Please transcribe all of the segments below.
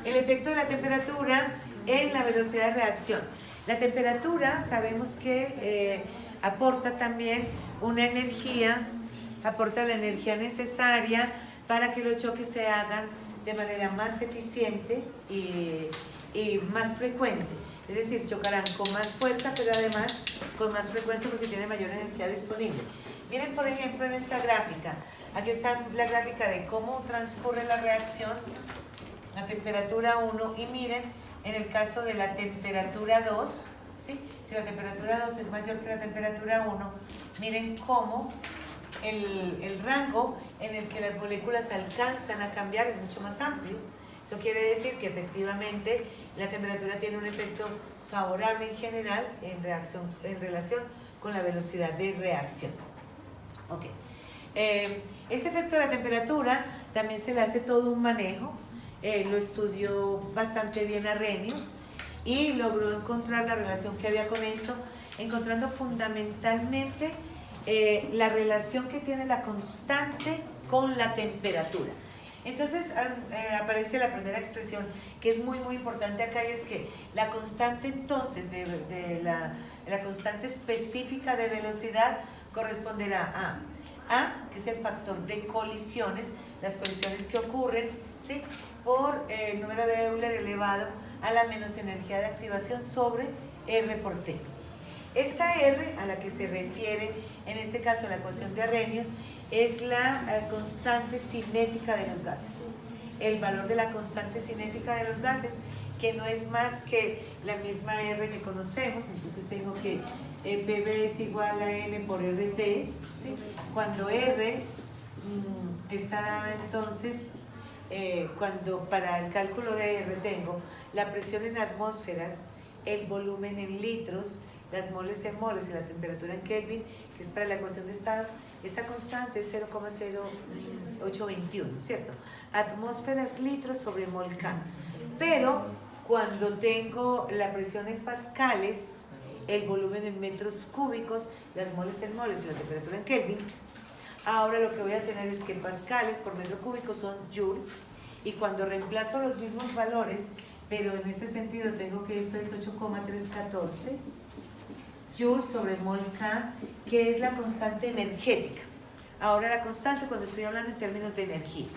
El efecto de la temperatura en la velocidad de reacción. La temperatura sabemos que aporta también una energía, aporta la energía necesaria para que los choques se hagan de manera más eficiente y más frecuente. Es decir, chocarán con más fuerza, pero además con más frecuencia porque tiene mayor energía disponible. Miren, por ejemplo, en esta gráfica. Aquí está la gráfica de cómo transcurre la reacción a temperatura 1 y miren, en el caso de la temperatura 2, ¿sí? Si la temperatura 2 es mayor que la temperatura 1, miren cómo el rango en el que las moléculas alcanzan a cambiar es mucho más amplio. Eso quiere decir que efectivamente la temperatura tiene un efecto favorable en general en relación con la velocidad de reacción. Okay. Este efecto de la temperatura también se le hace todo un manejo. Lo estudió bastante bien Arrhenius y logró encontrar la relación que había con esto, encontrando fundamentalmente la relación que tiene la constante con la temperatura. Entonces aparece la primera expresión que es muy importante acá, y es que la constante entonces de la constante específica de velocidad corresponderá a, que es el factor de colisiones, las colisiones que ocurren, ¿sí?, por el número de Euler elevado a la menos energía de activación sobre R por T. Esta R a la que se refiere en este caso la ecuación de Arrhenius es la constante cinética de los gases. El valor de la constante cinética de los gases, que no es más que la misma R que conocemos. Entonces tengo que PV es igual a N por RT, ¿sí? Cuando R está entonces, cuando para el cálculo de R tengo la presión en atmósferas, el volumen en litros, las moles en moles y la temperatura en Kelvin, que es para la ecuación de estado, esta constante es 0,0821, ¿cierto? Atmósferas litros sobre mol K. Pero cuando tengo la presión en pascales, el volumen en metros cúbicos, las moles en moles y la temperatura en Kelvin, ahora lo que voy a tener es que pascales por metro cúbico son joule, y cuando reemplazo los mismos valores, pero en este sentido tengo que esto es 8,314 joule sobre mol K, que es la constante energética. Ahora la constante cuando estoy hablando en términos de energía.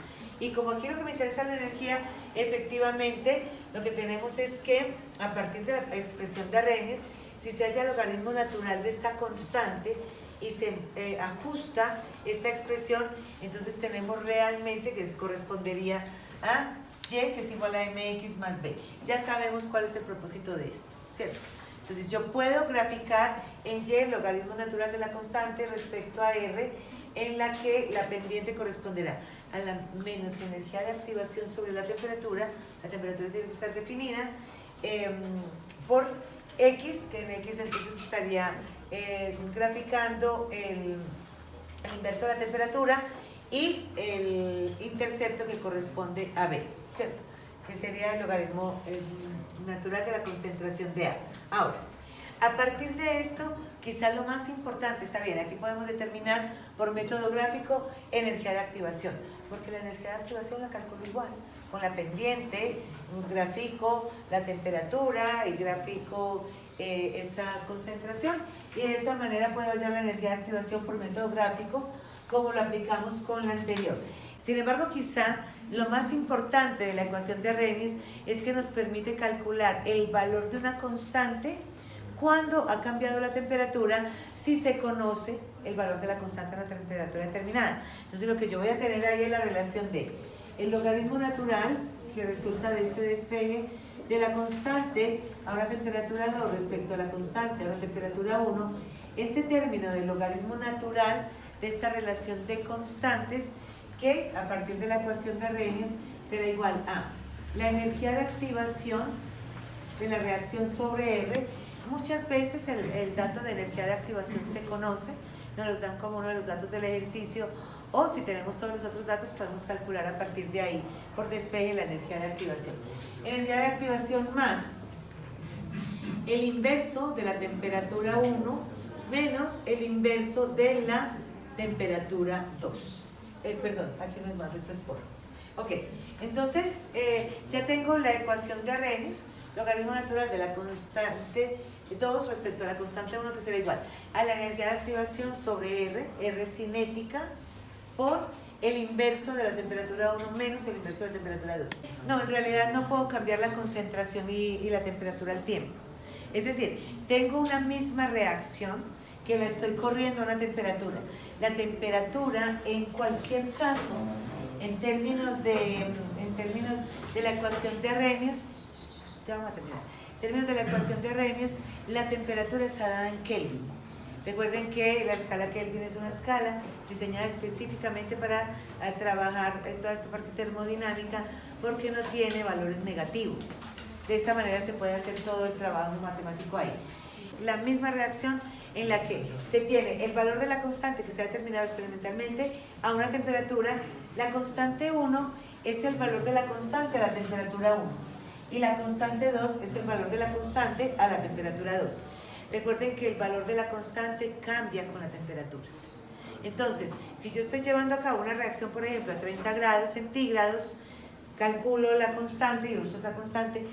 Y como aquí lo que me interesa la energía, efectivamente lo que tenemos es que a partir de la expresión de Arrhenius, si se halla el logaritmo natural de esta constante y se ajusta esta expresión, entonces tenemos realmente que correspondería a Y, que es igual a mx más b. Ya sabemos cuál es el propósito de esto, ¿cierto? Entonces yo puedo graficar en Y el logaritmo natural de la constante respecto a R, en la que la pendiente corresponderá a la menos energía de activación sobre la temperatura tiene que estar definida por X, que en X entonces estaría graficando el inverso de la temperatura y el intercepto que corresponde a B, ¿cierto?, que sería el logaritmo natural de la concentración de A. Ahora, a partir de esto, quizás lo más importante, está bien, aquí podemos determinar por método gráfico energía de activación, porque la energía de activación la calculo igual, con la pendiente, grafico la temperatura y grafico esa concentración, y de esa manera puedo hallar la energía de activación por método gráfico como lo aplicamos con la anterior. Sin embargo, quizá lo más importante de la ecuación de Arrhenius es que nos permite calcular el valor de una constante cuando ha cambiado la temperatura, si se conoce el valor de la constante a una temperatura determinada. Entonces lo que yo voy a tener ahí es la relación de el logaritmo natural, que resulta de este despegue, de la constante a una temperatura 2 respecto a la constante a una temperatura 1, este término del logaritmo natural de esta relación de constantes, que a partir de la ecuación de Arrhenius será igual a la energía de activación de la reacción sobre R. Muchas veces el dato de energía de activación se conoce, nos los dan como uno de los datos del ejercicio, o si tenemos todos los otros datos podemos calcular a partir de ahí por despeje la energía de activación. Energía de activación más el inverso de la temperatura 1 menos el inverso de la temperatura 2. Perdón, aquí no es más, esto es por. Ok, entonces ya tengo la ecuación de Arrhenius, logaritmo natural de la constante 2 respecto a la constante 1, que será igual a la energía de activación sobre R cinética, por el inverso de la temperatura 1 menos el inverso de la temperatura 2. No, en realidad no puedo cambiar la concentración y la temperatura al tiempo. Es decir, tengo una misma reacción que la estoy corriendo a una temperatura. La temperatura, en cualquier caso, en términos de la ecuación de Arrhenius, ya vamos a terminar. En términos de la ecuación de Arrhenius, la temperatura está dada en Kelvin. Recuerden que la escala Kelvin es una escala diseñada específicamente para trabajar en toda esta parte termodinámica, porque no tiene valores negativos. De esta manera se puede hacer todo el trabajo matemático ahí. La misma reacción en la que se tiene el valor de la constante que se ha determinado experimentalmente a una temperatura. La constante 1 es el valor de la constante a la temperatura 1 y la constante 2 es el valor de la constante a la temperatura 2. Recuerden que el valor de la constante cambia con la temperatura. Entonces, si yo estoy llevando a cabo una reacción, por ejemplo, a 30 grados centígrados, calculo la constante y uso esa constante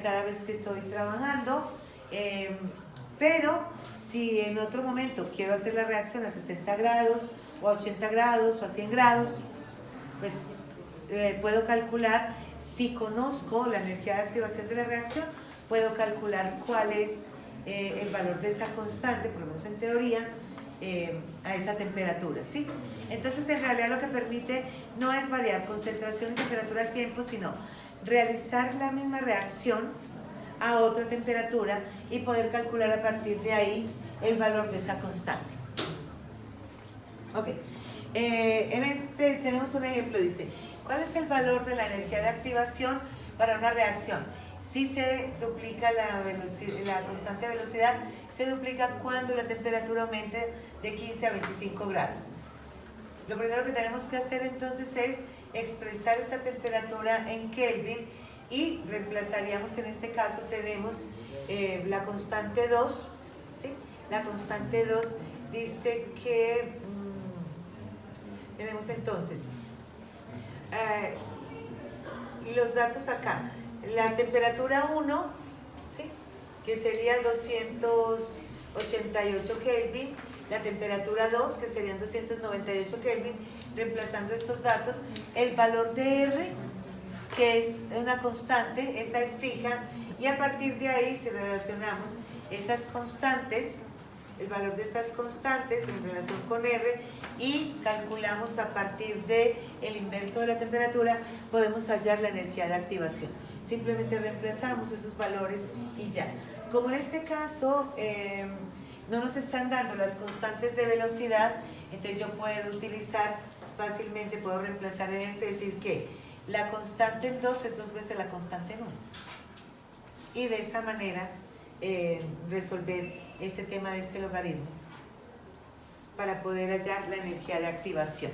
cada vez que estoy trabajando, pero si en otro momento quiero hacer la reacción a 60 grados o a 80 grados o a 100 grados, pues puedo calcular, si conozco la energía de activación de la reacción, puedo calcular cuál es el valor de esa constante, por lo menos en teoría, a esa temperatura, ¿sí? Entonces, en realidad lo que permite no es variar concentración y temperatura al tiempo, sino realizar la misma reacción a otra temperatura y poder calcular a partir de ahí el valor de esa constante. Ok, en este tenemos un ejemplo, dice, ¿cuál es el valor de la energía de activación para una reacción? Si se duplica la constante de velocidad, se duplica cuando la temperatura aumente de 15 a 25 grados. Lo primero que tenemos que hacer entonces es expresar esta temperatura en Kelvin y reemplazaríamos, en este caso tenemos la constante 2, ¿sí? La constante 2 dice que tenemos entonces los datos acá. La temperatura 1, ¿sí? Que sería 288 Kelvin, la temperatura 2, que serían 298 Kelvin, reemplazando estos datos, el valor de R, que es una constante, esta es fija, y a partir de ahí, si relacionamos estas constantes, el valor de estas constantes en relación con R, y calculamos a partir del inverso de la temperatura, podemos hallar la energía de activación. Simplemente reemplazamos esos valores y ya. Como en este caso no nos están dando las constantes de velocidad, entonces yo puedo utilizar fácilmente, puedo reemplazar en esto y decir que la constante en 2 es 2 veces la constante en 1. Y de esa manera resolver este tema de este logaritmo para poder hallar la energía de activación.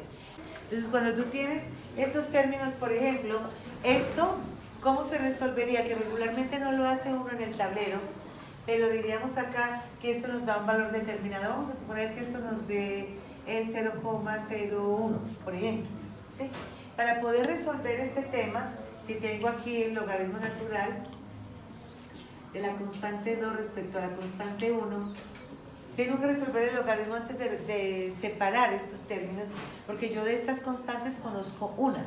Entonces, cuando tú tienes estos términos, por ejemplo, esto, ¿cómo se resolvería? Que regularmente no lo hace uno en el tablero, pero diríamos acá que esto nos da un valor determinado. Vamos a suponer que esto nos dé el 0,01, por ejemplo, ¿sí? Para poder resolver este tema, si tengo aquí el logaritmo natural de la constante 2 respecto a la constante 1, tengo que resolver el logaritmo antes de separar estos términos, porque yo de estas constantes conozco una,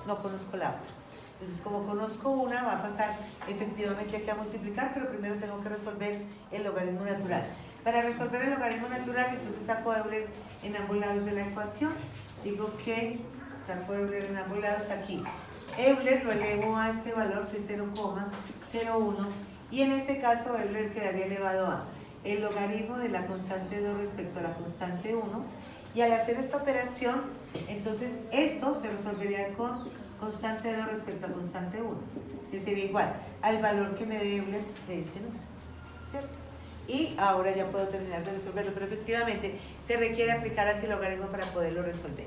no conozco la otra. Entonces, como conozco una, va a pasar efectivamente aquí a multiplicar, pero primero tengo que resolver el logaritmo natural. Para resolver el logaritmo natural, entonces saco Euler en ambos lados de la ecuación. Digo que saco Euler en ambos lados aquí. Euler lo elevo a este valor que es 0,01 y en este caso Euler quedaría elevado a el logaritmo de la constante 2 respecto a la constante 1, y al hacer esta operación, entonces esto se resolvería con constante 2 respecto a constante 1, que sería igual al valor que me dé Euler de este número, ¿cierto? Y ahora ya puedo terminar de resolverlo, pero efectivamente se requiere aplicar antilogaritmo para poderlo resolver.